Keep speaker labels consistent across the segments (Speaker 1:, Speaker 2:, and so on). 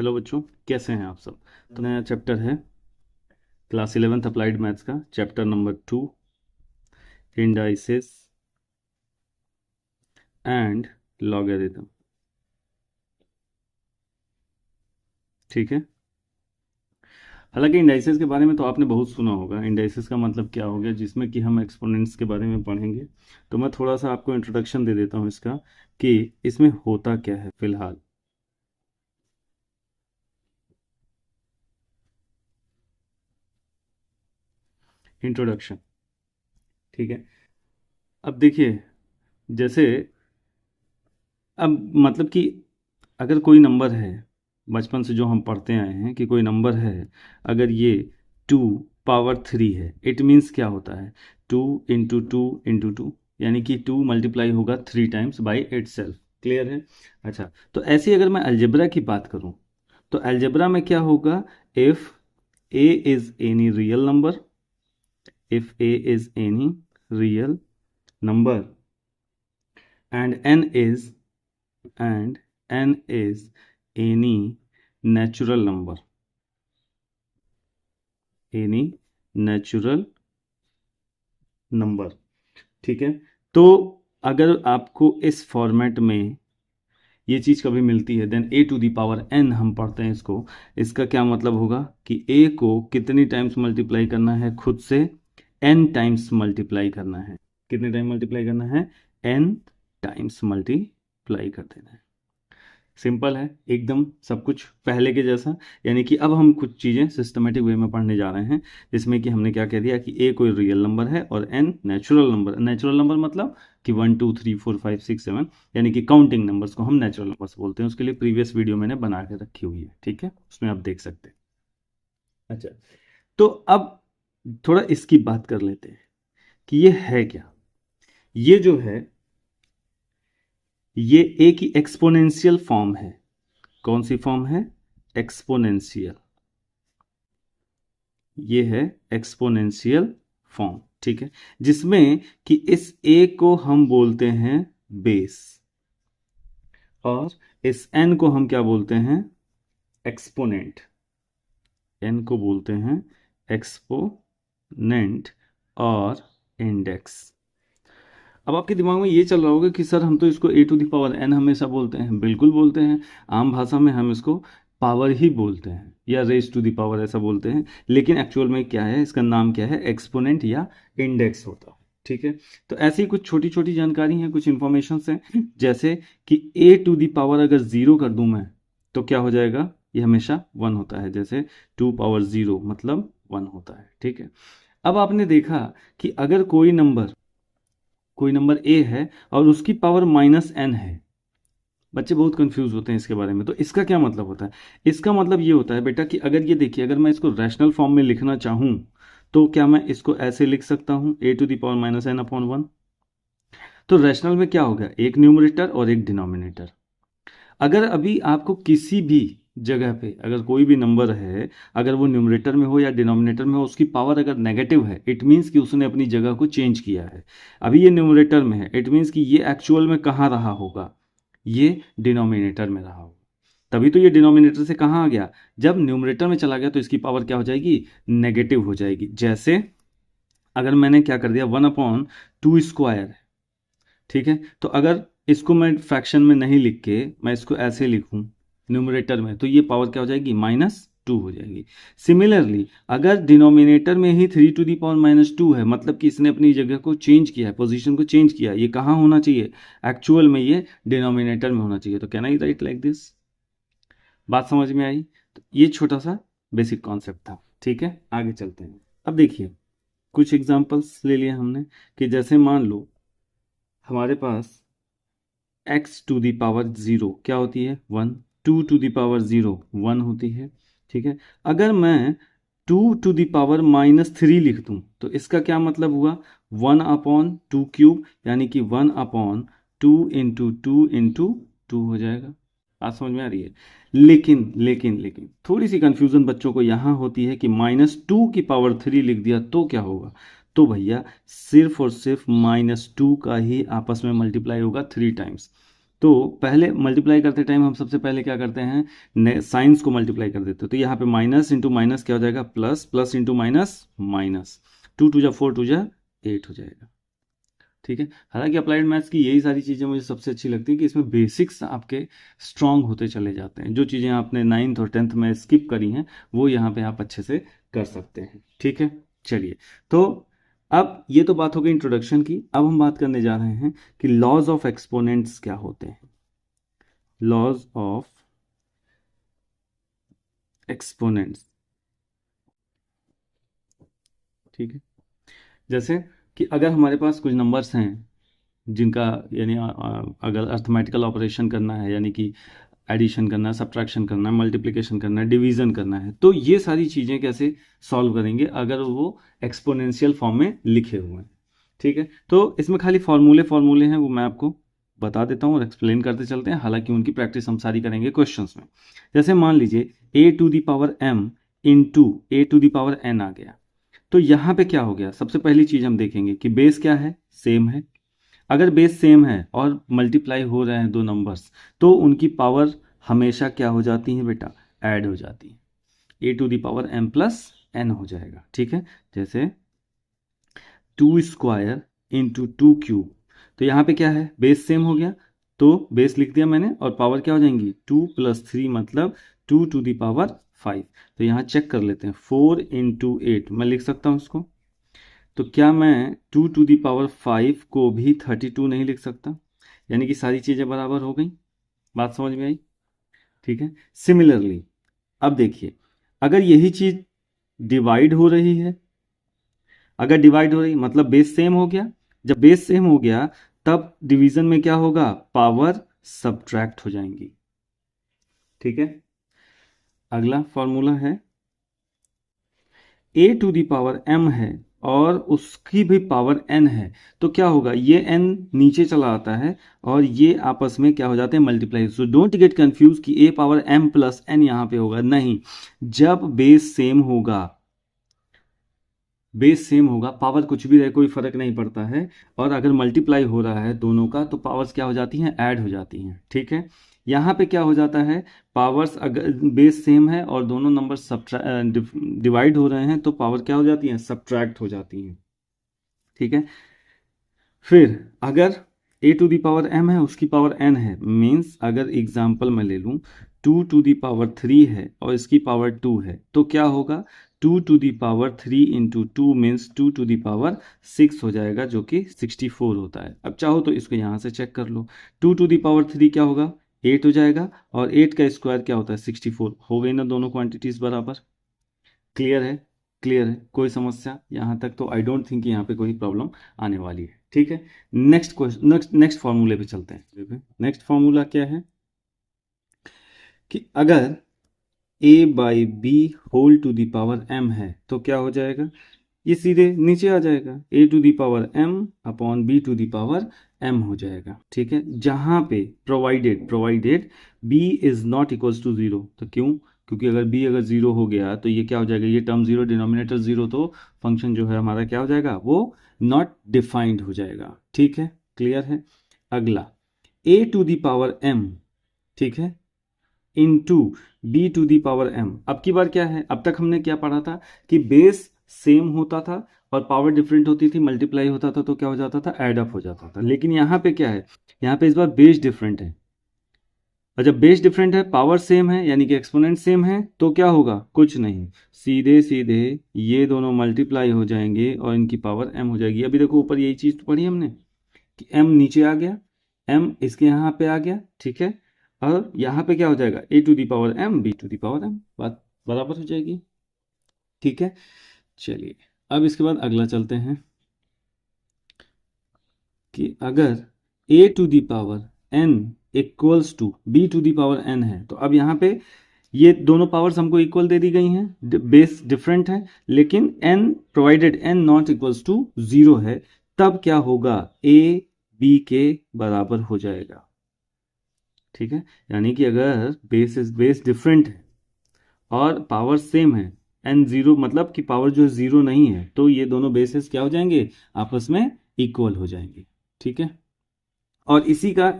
Speaker 1: Hello बच्चों, कैसे हैं आप सब। तो नया चैप्टर है क्लास 11th अप्लाइड मैथ्स का chapter number 2, indices and logarithm. ठीक है। हालांकि इंडाइसेस के बारे में तो आपने बहुत सुना होगा। इंडाइसेस का मतलब क्या हो गया, जिसमें कि हम एक्सपोनेंट्स के बारे में पढ़ेंगे। तो मैं थोड़ा सा आपको इंट्रोडक्शन दे देता हूँ इसका, कि इसमें होता क्या है फिलहाल। इंट्रोडक्शन। ठीक है। अब देखिए, जैसे अब मतलब कि अगर कोई नंबर है, बचपन से जो हम पढ़ते आए हैं कि कोई नंबर है, अगर ये 2 पावर 3 है, इट मीन्स क्या होता है, 2 × 2 × 2, यानी कि 2 मल्टीप्लाई होगा 3 times by it self. Clear है। अच्छा, तो ऐसे अगर मैं अलजेब्रा की बात करूं, तो अलजेब्रा में क्या होगा, if A is any real number, if A is any real number and n is any natural number, any natural number। ठीक है। तो अगर आपको इस फॉर्मेट में ये चीज़ कभी मिलती है, देन a⁴n हम पढ़ते हैं इसको। इसका क्या मतलब होगा कि a को कितनी टाइम्स मल्टीप्लाई करना है, खुद से n टाइम्स मल्टीप्लाई करना है। कितने टाइम मल्टीप्लाई करना है, n टाइम्स मल्टीप्लाई कर देना है। सिंपल है एकदम, सब कुछ पहले के जैसा। यानी कि अब हम कुछ चीज़ें सिस्टमेटिक वे में पढ़ने जा रहे हैं, जिसमें कि हमने क्या कह दिया कि ए कोई रियल नंबर है और n natural number. Natural number मतलब कि 1 2 3 4 5 6 7, यानी कि काउंटिंग नंबर्स को हम नेचुरल नंबर्स बोलते हैं। उसके लिए प्रीवियस वीडियो मैंने बना के रखी हुई है, ठीक है, उसमें आप देख सकते हैं। अच्छा, तो अब थोड़ा इसकी बात कर लेते हैं कि ये है क्या। ये जो है, ये ए की एक्सपोनेंशियल फॉर्म है। कौन सी फॉर्म है, एक्सपोनेंशियल। ये है एक्सपोनेंशियल फॉर्म। ठीक है, जिसमें कि इस ए को हम बोलते हैं बेस, और इस एन को हम क्या बोलते हैं, एक्सपोनेंट। एन को बोलते हैं एक्सपोनेंट और इंडेक्स। अब आपके दिमाग में ये चल रहा होगा कि सर हम तो इसको a⁴n हमेशा बोलते हैं। बिल्कुल बोलते हैं, आम भाषा में हम इसको पावर ही बोलते हैं या रेज टू द पावर ऐसा बोलते हैं। लेकिन एक्चुअल में क्या है, इसका नाम क्या है, एक्सपोनेंट या इंडेक्स होता है। ठीक है। तो ऐसी कुछ छोटी छोटी जानकारी हैं, कुछ इन्फॉर्मेशन हैं, जैसे कि a⁴ अगर 0 कर दूं मैं, तो क्या हो जाएगा, ये हमेशा 1 होता है। जैसे 2 × 0 मतलब 1 होता है। ठीक है। अब आपने देखा कि अगर कोई नंबर ए है और उसकी पावर -n है, बच्चे बहुत कंफ्यूज होते हैं इसके बारे में। तो इसका क्या मतलब होता है, इसका मतलब ये होता है बेटा कि अगर ये देखिए, अगर मैं इसको रैशनल फॉर्म में लिखना चाहूं, तो क्या मैं इसको ऐसे लिख सकता हूं, a⁴ तो रैशनल में क्या होगा, एक न्यूमरेटर और एक डिनोमिनेटर। अगर अभी आपको किसी भी जगह पे अगर कोई भी नंबर है, अगर वो न्यूमरेटर में हो या डिनोमिनेटर में हो, उसकी पावर अगर नेगेटिव है, इट मीन्स कि उसने अपनी जगह को चेंज किया है। अभी ये न्यूमरेटर में है, इट मीन्स कि ये एक्चुअल में कहाँ रहा होगा, ये डिनोमिनेटर में रहा होगा। तभी तो ये डिनोमिनेटर से कहाँ आ गया, जब न्यूमरेटर में चला गया तो इसकी पावर क्या हो जाएगी, नेगेटिव हो जाएगी। जैसे अगर मैंने क्या कर दिया, 1/2²। ठीक है। तो अगर इसको मैं फ्रैक्शन में नहीं लिख के मैं इसको ऐसे लिखूं न्यूमरेटर में, तो ये पावर क्या हो जाएगी, -2 हो जाएगी। सिमिलरली अगर डिनोमिनेटर में ही 3⁻²- है, मतलब कि इसने अपनी जगह को चेंज किया है, पोजीशन को चेंज किया है, ये कहाँ होना चाहिए, एक्चुअल में ये डिनोमिनेटर में होना चाहिए। तो can I right like this. बात समझ में आई। तो ये छोटा सा बेसिक कॉन्सेप्ट था। ठीक है, आगे चलते हैं। अब देखिए, कुछ एग्जांपल्स ले लिया हमने, कि जैसे मान लो हमारे पास x⁴ क्या होती है, 1। 2⁴ 1 होती है। ठीक है। अगर मैं 2⁻³ लिख दूं, तो इसका क्या मतलब हुआ, 1/2³ यानी कि 1/2 × 2 × 2 हो जाएगा। बात समझ में आ रही है। लेकिन थोड़ी सी कंफ्यूजन बच्चों को यहाँ होती है कि -2⁻³ लिख दिया तो क्या होगा। तो भैया सिर्फ और सिर्फ -2 का ही आपस में मल्टीप्लाई होगा 3 टाइम्स। तो पहले मल्टीप्लाई करते टाइम हम सबसे पहले क्या करते हैं, साइंस को मल्टीप्लाई कर देते हैं। तो यहाँ पे माइनस इंटू माइनस क्या हो जाएगा, plus, plus into minus minus, 2 two जा 4, 2 जा 8 हो जाएगा। ठीक है, हालांकि अप्लाइड मैथ्स की यही सारी चीज़ें मुझे सबसे अच्छी लगती है कि इसमें बेसिक्स आपके स्ट्रांग होते चले जाते हैं। जो चीज़ें आपने 9th और 10th में स्किप करी हैं वो यहाँ पे आप अच्छे से कर सकते हैं। ठीक है, चलिए, तो अब ये तो बात हो गई इंट्रोडक्शन की। अब हम बात करने जा रहे हैं कि लॉज ऑफ एक्सपोनेंट्स क्या होते हैं। लॉज ऑफ एक्सपोनेंट्स, ठीक है, जैसे कि अगर हमारे पास कुछ नंबर्स हैं जिनका यानी अगर अर्थमेटिकल ऑपरेशन करना है, यानी कि एडिशन करना है, सब्ट्रैक्शन करना है, मल्टीप्लिकेशन करना है, डिवीजन करना है, तो ये सारी चीज़ें कैसे सॉल्व करेंगे अगर वो एक्सपोनेंशियल फॉर्म में लिखे हुए हैं। ठीक है, तो इसमें खाली फॉर्मूले हैं, वो मैं आपको बता देता हूँ और एक्सप्लेन करते चलते हैं। हालांकि उनकी प्रैक्टिस हम सारी करेंगे क्वेश्चंस में। जैसे मान लीजिए a to the power m into a to the power n आ गया, तो यहाँ पे क्या हो गया, सबसे पहली चीज़ हम देखेंगे कि बेस क्या है, सेम है। अगर बेस सेम है और मल्टीप्लाई हो रहे हैं दो नंबर्स, तो उनकी पावर हमेशा क्या हो जाती है बेटा, ऐड हो जाती है। a to the power m plus n हो जाएगा। ठीक है, जैसे 2 स्क्वायर इंटू 2 क्यूब, तो यहाँ पे क्या है, बेस सेम हो गया तो बेस लिख दिया मैंने, और पावर क्या हो जाएंगी, 2 प्लस 3 मतलब 2 टू दी पावर 5। तो यहाँ चेक कर लेते हैं, 4 इंटू 8 मैं लिख सकता हूँ इसको। तो क्या मैं 2 टू दी पावर 5 को भी 32 नहीं लिख सकता? यानी कि सारी चीज़ें बराबर हो गई। बात समझ में आई? ठीक है, सिमिलरली अब देखिए, अगर यही चीज़ डिवाइड हो रही है, अगर डिवाइड हो रही मतलब बेस सेम हो गया, जब बेस सेम हो गया तब डिवीजन में क्या होगा, पावर सब्ट्रैक्ट हो जाएंगी। ठीक है, अगला फॉर्मूला है a to the power m है और उसकी भी पावर n है, तो क्या होगा, ये n नीचे चला आता है और ये आपस में क्या हो जाते हैं, multiply. So don't get confuse कि a power m plus n यहां पे होगा, नहीं। जब बेस सेम होगा, बेस सेम होगा, पावर कुछ भी रहे कोई फर्क नहीं पड़ता है, और अगर मल्टीप्लाई हो रहा है दोनों का तो पावर्स क्या हो जाती हैं, ऐड हो जाती हैं। ठीक है, यहाँ पे क्या हो जाता है, पावर्स अगर बेस सेम है और दोनों नंबर डिवाइड हो रहे हैं तो पावर क्या हो जाती है, सब्ट्रैक्ट हो जाती हैं। ठीक है, फिर अगर a to the power m है, उसकी पावर n है, मीन्स अगर एग्जाम्पल मैं ले लूँ 2 टू दी पावर 3 है और इसकी पावर 2 है, तो क्या होगा, 2 to the power 3 into 2 means 2 to the power 6 हो जाएगा, जो कि 64 होता है। अब चाहो तो इसको यहाँ से चेक कर लो, 2 टू दी पावर 3 क्या होगा, 8 हो जाएगा, और 8 का स्क्वायर क्या होता है, 64। हो गई ना दोनों क्वांटिटीज बराबर। क्लियर है? क्लियर है, कोई समस्या यहाँ तक? तो आई डोंट थिंक यहाँ पे कोई प्रॉब्लम आने वाली है। ठीक है, नेक्स्ट क्वेश्चन, नेक्स्ट फॉर्मूले पे चलते हैं। नेक्स्ट फॉर्मूला क्या है कि अगर a by b whole to the power m है तो क्या हो जाएगा, ये सीधे नीचे आ जाएगा, a to the power m upon b to the power m हो जाएगा। ठीक है, जहां पे provided b is not equals to 0, तो क्यों, क्योंकि अगर b अगर 0 हो गया तो ये क्या हो जाएगा, ये टर्म 0, डिनोमिनेटर 0, तो फंक्शन जो है हमारा क्या हो जाएगा, वो नॉट डिफाइंड हो जाएगा। ठीक है, क्लियर है। अगला a to the power m, ठीक है, into b to the power m। अब की बार क्या है, अब तक हमने क्या पढ़ा था कि बेस सेम होता था और पावर डिफरेंट होती थी, मल्टीप्लाई होता था तो क्या हो जाता था, एड अप हो जाता था। लेकिन यहाँ पे क्या है, यहाँ पे इस बार बेस डिफरेंट है, और जब बेस डिफरेंट है, पावर सेम है, यानी कि एक्सपोनेंट सेम है, तो क्या होगा, कुछ नहीं, सीधे सीधे ये दोनों मल्टीप्लाई हो जाएंगे और इनकी पावर m हो जाएगी। अभी देखो ऊपर यही चीज पढ़ी हमने कि m नीचे आ गया, m इसके यहाँ पे आ गया। ठीक है, और यहाँ पे क्या हो जाएगा, a to the power m b to the power m, बात बराबर हो जाएगी। ठीक है, चलिए अब इसके बाद अगला चलते हैं कि अगर a to the power n equals to b to the power n है, तो अब यहाँ पे ये दोनों पावर्स हमको इक्वल दे दी गई हैं, बेस डिफरेंट है, लेकिन n provided n not equals to 0 है, तब क्या होगा, a b के बराबर हो जाएगा। ठीक है, यानी कि अगर बेस डिफरेंट है और पावर सेम है, n 0 मतलब कि पावर जो है 0 नहीं है, तो ये दोनों बेसेस क्या हो जाएंगे, आपस में इक्वल हो जाएंगे। ठीक है, और इसी का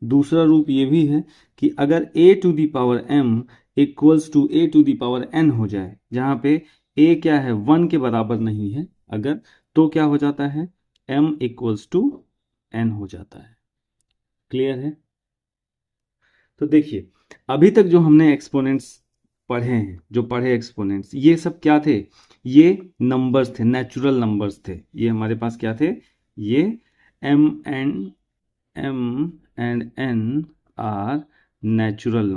Speaker 1: दूसरा रूप ये भी है कि अगर a to the power m equals to a to the power n हो जाए, जहाँ पे a क्या है 1 के बराबर नहीं है अगर, तो क्या हो जाता है m इक्वल्स टू n हो जाता है। क्लियर है? तो देखिए अभी तक जो हमने एक्सपोनेंट्स पढ़े हैं, जो पढ़े एक्सपोनेंट्स, ये सब क्या थे? ये नंबर्स थे, नेचुरल नंबर्स थे। ये हमारे पास क्या थे? ये m and n are natural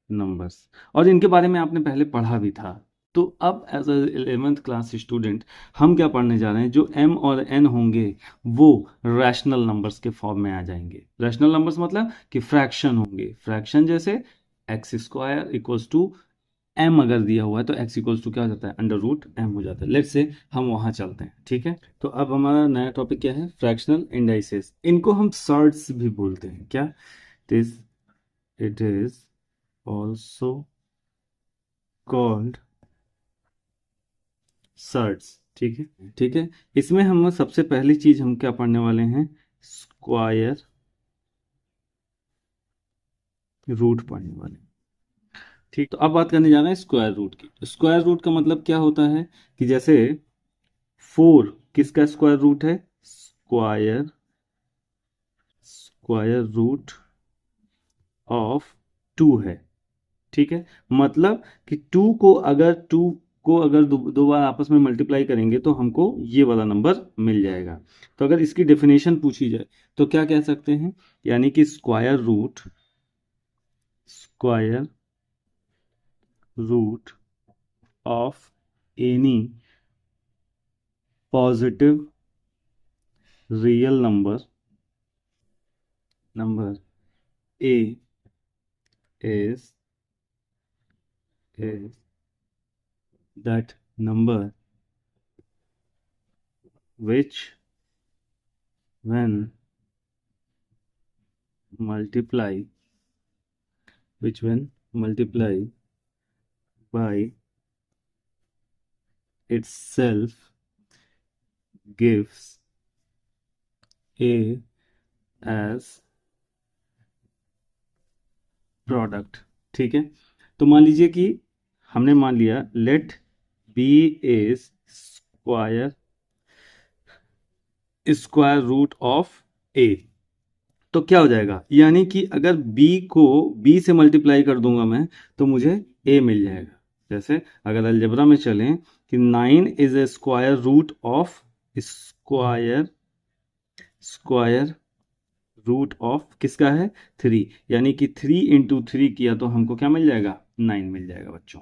Speaker 1: numbers, और इनके बारे में आपने पहले पढ़ा भी था। तो अब as a 11th class student हम क्या पढ़ने जा रहे हैं? जो m और n होंगे वो रैशनल नंबर्स के फॉर्म में आ जाएंगे। रैशनल नंबर्स मतलब कि फ्रैक्शन होंगे। फ्रैक्शन जैसे x square equals to m अगर दिया हुआ है तो x इक्वल्स टू क्या हो जाता है? अंडर रूट m हो जाता है। लेट्स से हम वहां चलते हैं, ठीक है? तो अब हमारा नया टॉपिक क्या है? Fractional indices. इनको हम सर्ट्स भी बोलते हैं। क्या? It is also called surds. ठीक है, ठीक है। इसमें हम सबसे पहली चीज हम क्या पढ़ने वाले हैं? स्क्वायर रूट पढ़ने वाले हैं। ठीक, तो अब बात करने जा रहे हैं स्क्वायर रूट की। तो स्क्वायर रूट का मतलब क्या होता है कि जैसे 4 किसका स्क्वायर रूट है? स्क्वायर रूट ऑफ 2 है। ठीक है, मतलब कि 2 को अगर दो बार आपस में मल्टीप्लाई करेंगे तो हमको ये वाला नंबर मिल जाएगा। तो अगर इसकी डेफिनेशन पूछी जाए तो क्या कह सकते हैं? यानी कि square root of any positive real number a is that number which when multiply by itself gives a as product. ठीक है, तो मान लीजिए कि हमने मान लिया let b is square root of a, तो क्या हो जाएगा? यानी कि अगर b को b से मल्टीप्लाई कर दूंगा मैं तो मुझे a मिल जाएगा। जैसे अगर अलजेब्रा में चलें कि 9 is a square root of square root of किसका है? 3, यानी कि 3 इंटू 3 किया तो हमको क्या मिल जाएगा? 9 मिल जाएगा बच्चों।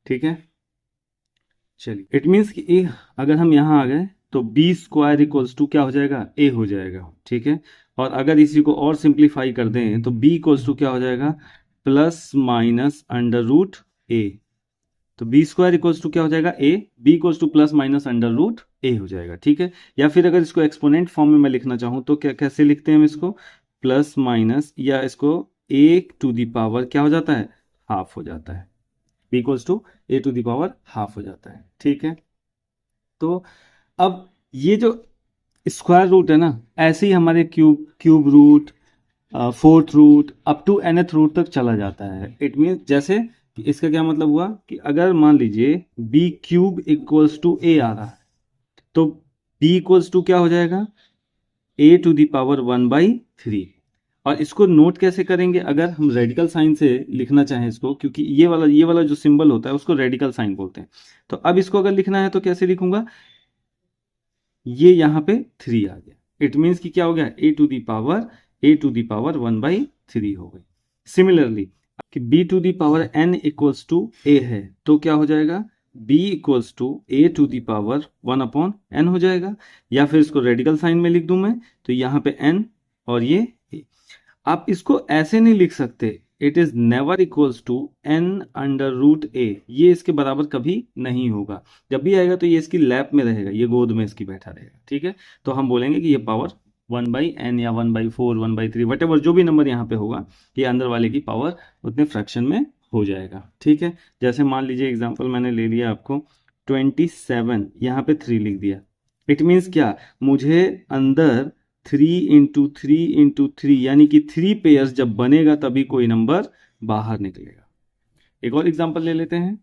Speaker 1: ठीक है, चलिए इट मीन्स कि ए अगर हम यहाँ आ गए तो बी स्क्वायर इक्वल्स टू क्या हो जाएगा? ए हो जाएगा। ठीक है, और अगर इसी को और सिंप्लीफाई कर दें तो बी इक्वल्स टू क्या हो जाएगा? Plus minus under root A. तो बी स्क्वायर इक्वल्स टू क्या हो जाएगा? A. B equals to plus minus under root A हो जाएगा। ठीक है, या फिर अगर इसको एक्सपोनेंट फॉर्म में मैं लिखना चाहूँ तो क्या कैसे लिखते हैं हम इसको? प्लस माइनस, या इसको ए टू दी पावर क्या हो जाता है? हाफ हो जाता है। B equals to a to the power half हो जाता है। ठीक है, तो अब ये जो स्क्वायर रूट है ना, ऐसे ही हमारे cube root, fourth root up to nth root तक चला जाता है। इट मीन्स जैसे इसका क्या मतलब हुआ कि अगर मान लीजिए बी क्यूब इक्वल्स टू ए आ रहा है तो बी इक्वल्स टू क्या हो जाएगा? ए टू दी पावर 1/3। और इसको नोट कैसे करेंगे? अगर हम रेडिकल साइन से लिखना चाहें इसको, क्योंकि ये वाला जो सिंबल होता है उसको रेडिकल साइन बोलते हैं। तो अब इसको अगर लिखना है तो कैसे लिखूंगा? ये यहाँ पे 3 आ गया। इट मीन्स कि क्या हो गया? ए टू दी पावर 1/3 हो गई। सिमिलरली कि b to the power n equals to a है तो क्या हो जाएगा? b equals to a to the power 1/n हो जाएगा। या फिर इसको रेडिकल साइन में लिख दूं मैं तो यहाँ पे n और ये a। आप इसको ऐसे नहीं लिख सकते, it is never equals to n under root a। ये इसके बराबर कभी नहीं होगा। जब भी आएगा तो ये इसकी लैप में रहेगा, ये गोद में इसकी बैठा रहेगा। ठीक है, तो हम बोलेंगे कि ये पावर 1/n या 1/4 1/3 वट एवर जो भी नंबर यहाँ पे होगा, ये अंदर वाले की पावर उतने फ्रैक्शन में हो जाएगा। ठीक है, जैसे मान लीजिए एग्जाम्पल मैंने ले लिया आपको 27, यहाँ पे 3 लिख दिया। इट मीन्स क्या, मुझे अंदर 3 × 3 × 3 यानी कि 3 पेयर्स जब बनेगा तभी कोई नंबर बाहर निकलेगा। एक और एग्जांपल ले लेते हैं,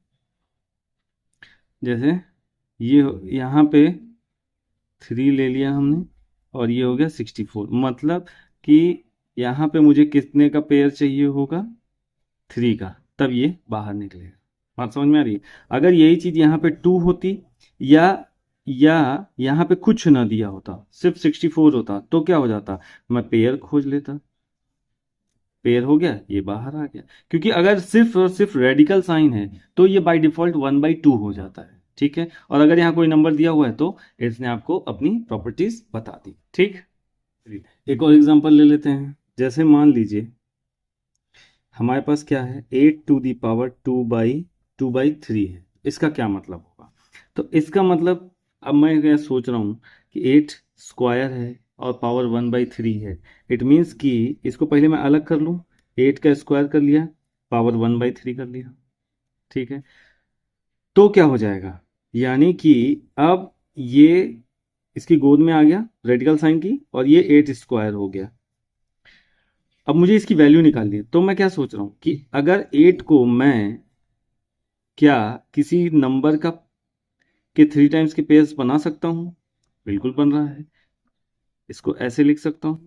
Speaker 1: जैसे ये यहाँ पे 3 ले लिया हमने और ये हो गया 64, मतलब कि यहाँ पे मुझे कितने का पेयर चाहिए होगा, 3 का, तब ये बाहर निकलेगा। बात समझ में आ रही है? अगर यही चीज यहाँ पे 2 होती या यहाँ पे कुछ ना दिया होता, सिर्फ 64 होता, तो क्या हो जाता, मैं पेयर खोज लेता, पेयर हो गया, ये बाहर आ गया। क्योंकि अगर सिर्फ और सिर्फ रेडिकल साइन है तो ये बाय डिफॉल्ट 1/2 हो जाता है, ठीक है। और अगर यहाँ कोई नंबर दिया हुआ है तो इसने आपको अपनी प्रॉपर्टीज बता दी, ठीक। एक और एग्जांपल ले लेते हैं, जैसे मान लीजिए हमारे पास क्या है, 8⁴ है। इसका क्या मतलब होगा, तो इसका मतलब, अब मैं क्या सोच रहा हूँ कि 8 स्क्वायर है और पावर 1/3 है। इट मीन्स कि इसको पहले मैं अलग कर लूँ, 8 का स्क्वायर कर लिया, पावर 1/3 कर लिया, ठीक है। तो क्या हो जाएगा, यानी कि अब ये इसकी गोद में आ गया रेडिकल साइन की, और ये 8 स्क्वायर हो गया। अब मुझे इसकी वैल्यू निकालनी है, तो मैं क्या सोच रहा हूं कि अगर 8 को मैं क्या किसी नंबर का के 3 टाइम्स के पेयर्स बना सकता हूं, बिल्कुल बन रहा है। इसको ऐसे लिख सकता हूं।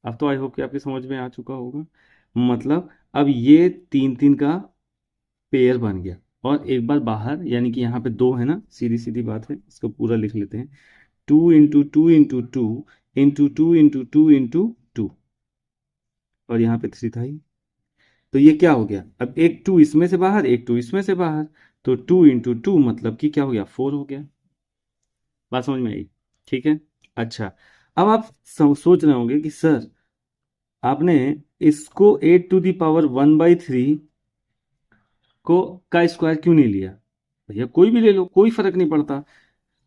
Speaker 1: अब तो आई होप कि आपकी समझ में आ चुका होगा। मतलब अब ये 3 का पेयर बन गया, और एक बार बाहर, यानी कि यहाँ पे 2 है ना, सीधी सीधी बात है, इसको पूरा लिख लेते हैं, 2 × 2 × 2 × 2 × 2 और यहाँ पे 3 था ही। तो ये क्या हो गया, अब एक 2 इसमें से बाहर, एक 2 इसमें से बाहर, तो 2 × 2 मतलब कि क्या हो गया, 4 हो गया। बात समझ में आई, ठीक है। अच्छा, अब आप सोच रहे होंगे कि सर आपने इसको 8⁻⁴ को का स्क्वायर क्यों नहीं लिया। भैया कोई भी ले लो, कोई फर्क नहीं पड़ता।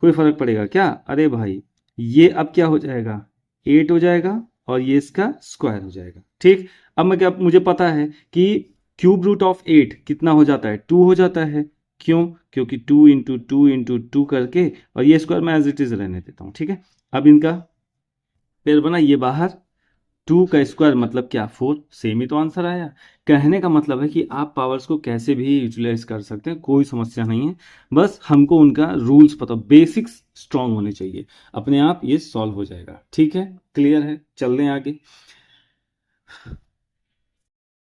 Speaker 1: कोई फर्क पड़ेगा क्या, अरे भाई ये अब क्या हो जाएगा, 8 हो जाएगा और ये इसका स्क्वायर हो जाएगा, ठीक। अब मैं क्या, मुझे पता है कि क्यूब रूट ऑफ 8 कितना हो जाता है, 2 हो जाता है। क्यों, क्योंकि 2 × 2 × 2 करके, और ये स्क्वायर मैं एज इट इज रहने देता हूँ, ठीक है। अब इनका पेड़ बना, ये बाहर, 2 का स्क्वायर मतलब क्या, 4, सेम ही तो आंसर आया। कहने का मतलब है कि आप पावर्स को कैसे भी यूटिलाइज कर सकते हैं, कोई समस्या नहीं है। बस हमको उनका रूल्स पता, बेसिक्स स्ट्रांग होने चाहिए, अपने आप ये सॉल्व हो जाएगा, ठीक है। क्लियर है, चल दें आगे।